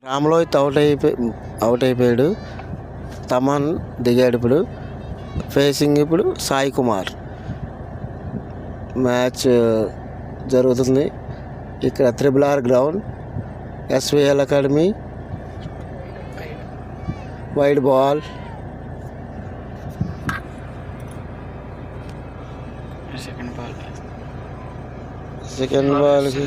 రామ్లోహిత్ out అయిపోయాడు. తమన్ దిగాడు. ఇప్పుడు ఫేసింగ్ ఇప్పుడు సాయి కుమార్. మ్యాచ్ జరుగుతుంది ఇక్కడ RRR ground, SVL academy. Wide ball, second బాల్కి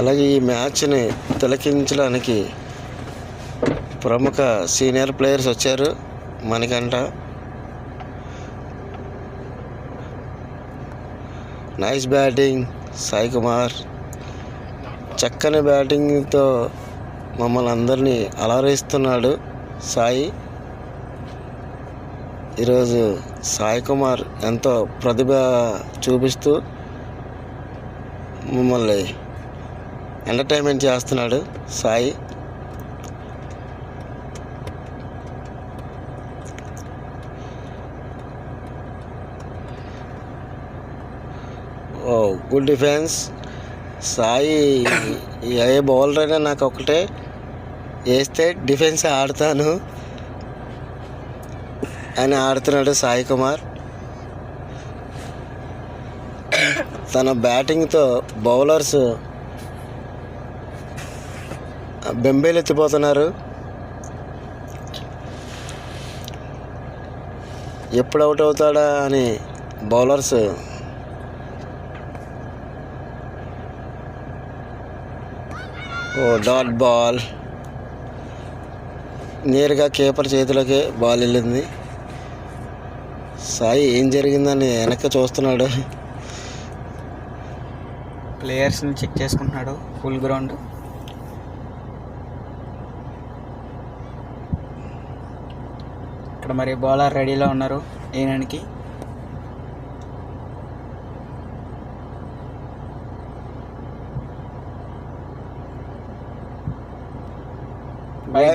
అలాగే ఈ మ్యాచ్ని తిలకించడానికి ప్రముఖ సీనియర్ ప్లేయర్స్ వచ్చారు. Manikanta, nice batting Sai Kumar. చక్కని బ్యాటింగ్తో మమ్మల్ని అందరినీ అలరిస్తున్నాడు సాయి. ఈరోజు సాయి కుమార్ ఎంతో ప్రతిభ చూపిస్తూ మమ్మల్ని ఎంటర్టైన్మెంట్ చేస్తున్నాడు సాయి. ఓ good defence Sai. A bowler అయినా నాకు ఒకటే, వేస్తే డిఫెన్స్ ఆడతాను అని ఆడుతున్నాడు సాయి కుమార్. తన బ్యాటింగ్తో బౌలర్స్ బెంబేలెత్తిపోతున్నారు. ఎప్పుడు అవుట్ అవుతాడా అని బౌలర్స్ డాట్ బాల్. నేరుగా కీపర్ చేతిలోకి బాల్ వెళ్ళింది. సాయి ఏం జరిగిందని వెనక్కి చూస్తున్నాడు. ప్లేయర్స్ని చెక్ చేసుకుంటున్నాడు. Full ground. ఇక్కడ మరి బౌలర్ రెడీలో ఉన్నారు వేయడానికి.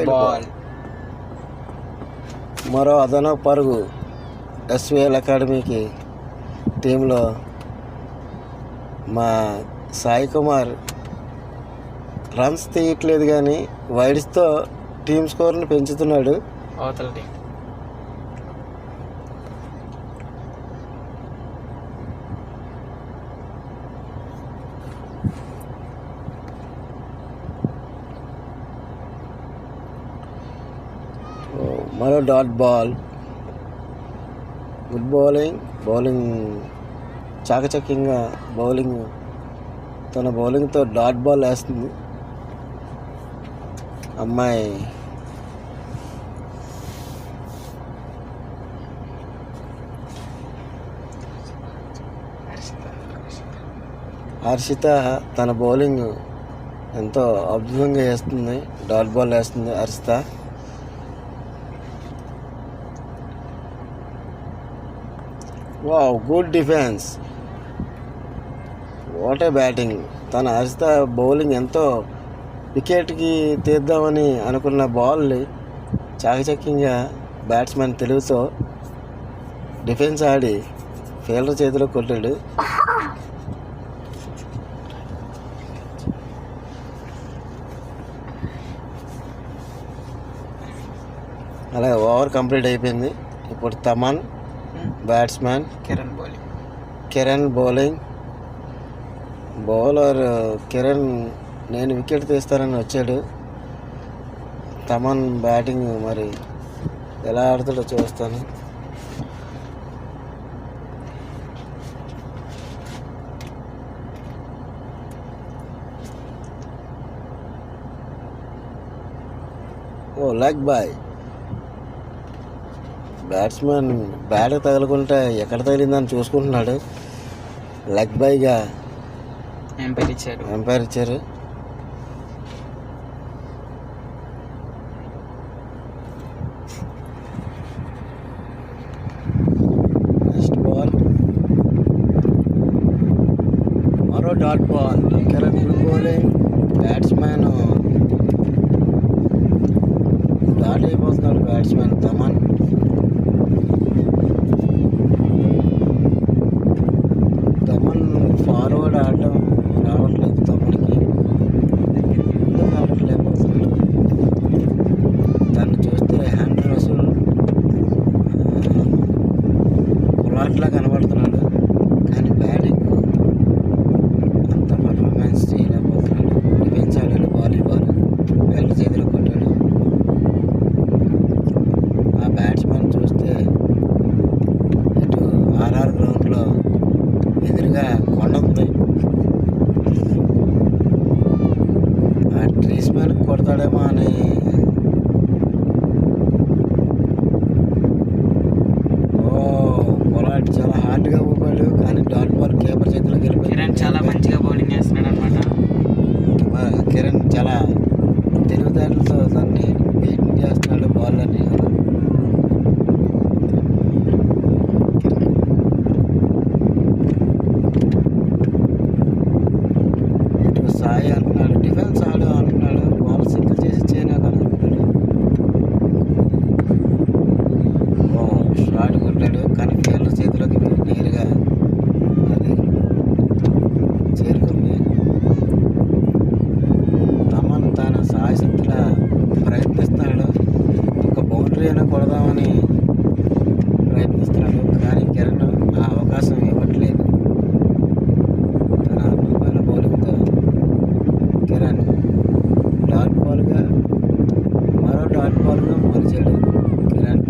బాల్. మరో అదనపు పరుగు SVL అకాడమీకి టీంలో. మా సాయి కుమార్ రన్స్ తీయట్లేదు కానీ వైడ్స్తో టీమ్ స్కోర్ని పెంచుతున్నాడు. అవతల టీం మరో డాట్ బాల్. గుడ్ బౌలింగ్ చాకచక్యంగా తన బౌలింగ్తో డాట్ బాల్ వేస్తుంది అమ్మాయి. హర్షిత తన బౌలింగ్ ఎంతో అద్భుతంగా వేస్తుంది. డాట్ బాల్ వేస్తుంది Harshitha. Wow, good defence. What a batting. తన హర్షిత బౌలింగ్ ఎంతో వికెట్కి తీద్దామని అనుకున్న బాల్ని చాకచక్యంగా బ్యాట్స్మెన్ తెలుగుతో డిఫెన్స్ ఆడి ఫీల్డర్ చేతిలో కొట్టాడు. అలాగే ఓవర్ కంప్లీట్ అయిపోయింది. ఇప్పుడు Thaman batsmen, Kiran bowling. Bowler Kiran నేను వికెట్ తీస్తానని వచ్చాడు. తమన్ బ్యాటింగ్ మరి ఎలా ఆడుతాడో చూస్తాను. ఓ లెగ్ బాయ్. బ్యాట్స్మెన్ బ్యాట్ తగలకుంటే ఎక్కడ తగిలిందని చూసుకుంటున్నాడు. లెగ్ బైగా ఎంపైర్ ఇచ్చారు. నెక్స్ట్ బాల్ మరో dot ball. Kiran good bowling. Batsmen dot అయిపోతున్నాడు. బ్యాట్స్మెన్ తమన్ స్మార్ట్లా కనబడుతున్నాడు, కానీ బ్యాటింగ్ అంత పర్ఫార్మెన్స్ చేయలేకపోతున్నాడు. డిఫెన్స్ ఆడాడు, వాలీబాల్ వేళ్ళ చేతిలో కొట్టాడు. ఆ బ్యాట్స్మెన్ చూస్తే ఇటు ఆర్ఆర్ గ్రౌండ్లో ఎదురుగా కొండ ఉంది, ఆ ట్రీస్ మీద కొడతాడేమో అని చాలా హార్డ్గా ఊపాడు, కానీ డాట్ బాల్ కీపర్ చేతిలోకి కిరణ్ వెళ్ళిపోయింది. చాలా మంచిగా బౌలింగ్ చేస్తున్నాడు అనమాట. కిరణ్ చాలా తెలివితేటలతో దాన్ని బీటింగ్ చేస్తున్నాడు బాల్ అని. ఇటు సాయి అంటున్నాడు డిఫెన్స్ ఆడు అంటున్నాడు, బాల్ సింగిల్ చేసి చేయనా కానీ అంటున్నాడు. షాట్ కొట్టాడు, కానీ ఫీల్డర్ చేతిలోకి నేరుగా అది చేరుకుంది. తమన్ తన సాయశక్తిలా ప్రయత్నిస్తున్నాడు, ఒక బౌండరీ అయినా కొడదామని ప్రయత్నిస్తున్నాడు, కానీ కిరణ్ ఆ అవకాశం ఇవ్వట్లేదు. తన అద్భుతమైన బౌలింగ్తో కిరణ్ డాట్ బాల్గా మరో డాట్ బాల్గా మలిచాడు. కిరణ్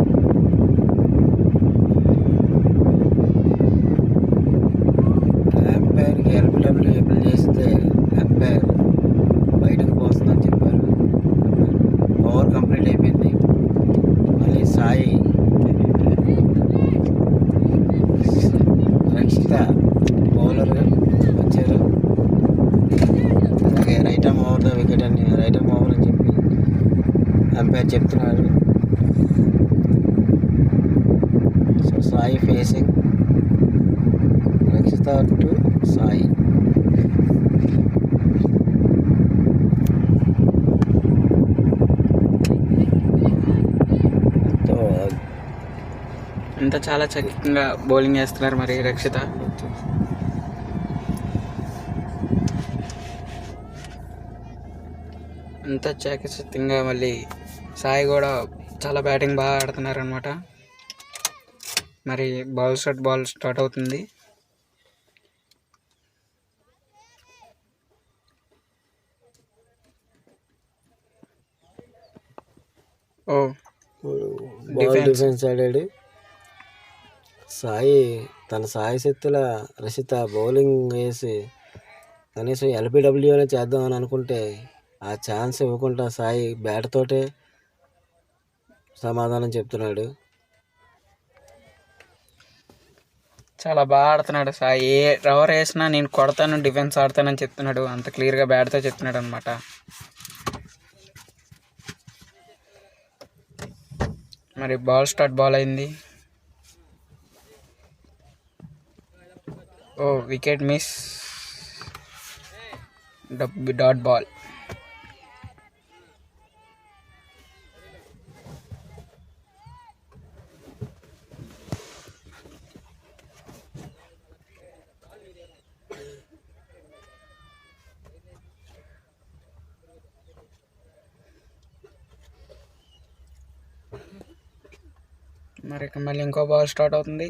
ఎంపైర్కి ఎల్బిడబ్ల్యూ అప్పీల్ చేస్తే ఎంపైర్ బయటకు పోతుందని చెప్పారు. ఓవర్ కంప్లీట్ అయిపోయింది. మళ్ళీ సాయి రక్షిత బౌలర్గా వచ్చారు. అలాగే right arm over the wicket అని రైట్ ఆర్మ్ ఓవర్ అని చెప్పి ఎంపైర్ చెప్తున్నారు. So Sai facing Rakshitha to Sai. అంతా చాలా చక్కగా బౌలింగ్ చేస్తున్నారు మరి రక్షిత. అంతా చాకచక్యంగా మళ్ళీ సాయి కూడా చాలా బ్యాటింగ్ బాగా ఆడుతున్నారు అనమాట. మరి బాల్ స్టార్ట్ అవుతుంది. ఓ డిఫెన్స్ ఆడాడు సాయి. తన సాయి శక్తుల రషిత బౌలింగ్ వేసి కనీసం ఎల్బిడబ్ల్యూ అనే చేద్దామని అనుకుంటే ఆ ఛాన్స్ ఇవ్వకుండా సాయి బ్యాట్ తోటే సమాధానం చెప్తున్నాడు. చాలా బాగా ఆడుతున్నాడు సాయి. ఏ రవర్ వేసినా నేను కొడతాను, డిఫెన్స్ ఆడతానని చెప్తున్నాడు. అంత క్లియర్గా బ్యాట్తో చెప్తున్నాడు అనమాట. మరి బాల్ అయింది. ఓ వికెట్ మిస్, డాట్ బాల్. మరి మళ్ళీ ఇంకో బాల్ స్టార్ట్ అవుతుంది.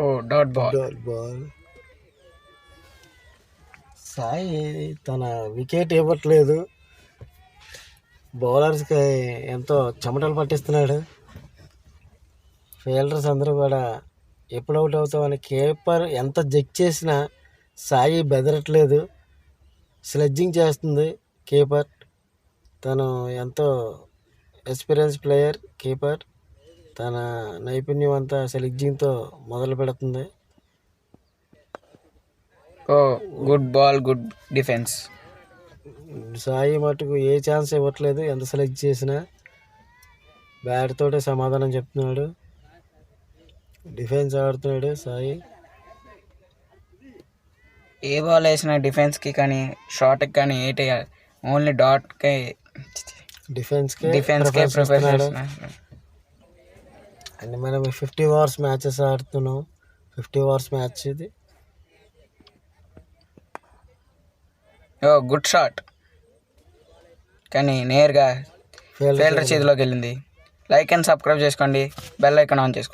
ఓ డాట్ బాల్. సాయి తన వికెట్ ఇవ్వట్లేదు, బౌలర్స్కి ఎంతో చెమటలు పట్టిస్తున్నాడు. ఫీల్డర్స్ అందరూ కూడా ఎప్పుడు అవుట్ అవుతామని కీపర్ ఎంత జగ్ చేసినా సాయి బెదరట్లేదు, స్లెడ్జింగ్ చేస్తుంది కీపర్. తను ఎంతో ఎక్స్పీరియన్స్ ప్లేయర్ కీపర్, తన నైపుణ్యం అంతా స్లెడ్జింగ్తో మొదలు పెడుతుంది. ఓ good ball, good defence. Sai మటుకు ఏ ఛాన్స్ ఇవ్వట్లేదు, ఎంత సెలెక్ట్ చేసినా బ్యాట్ తోటే సమాధానం చెప్తున్నాడు. డిఫెన్స్ ఆడుతున్నాడు సాయి. ఏ బాల్ వేసినా డిఫెన్స్కి కానీ షార్ట్కి కానీ ఏటి ఓన్లీ డాట్కి డిఫెన్స్కే ప్రిఫర్ చేస్తున్నాడు. అండ్ మనం 50 ఓవర్స్ మ్యాచెస్ ఆడుతున్నాం. 50 ఓవర్స్ మ్యాచ్ ఇది. ఓ గుడ్ షాట్, కానీ నేరుగా ఫీల్డర్ చేతిలోకి వెళ్ళింది. లైక్ అండ్ సబ్స్క్రైబ్ చేసుకోండి, బెల్ ఐకాన్ ఆన్ చేసుకోండి.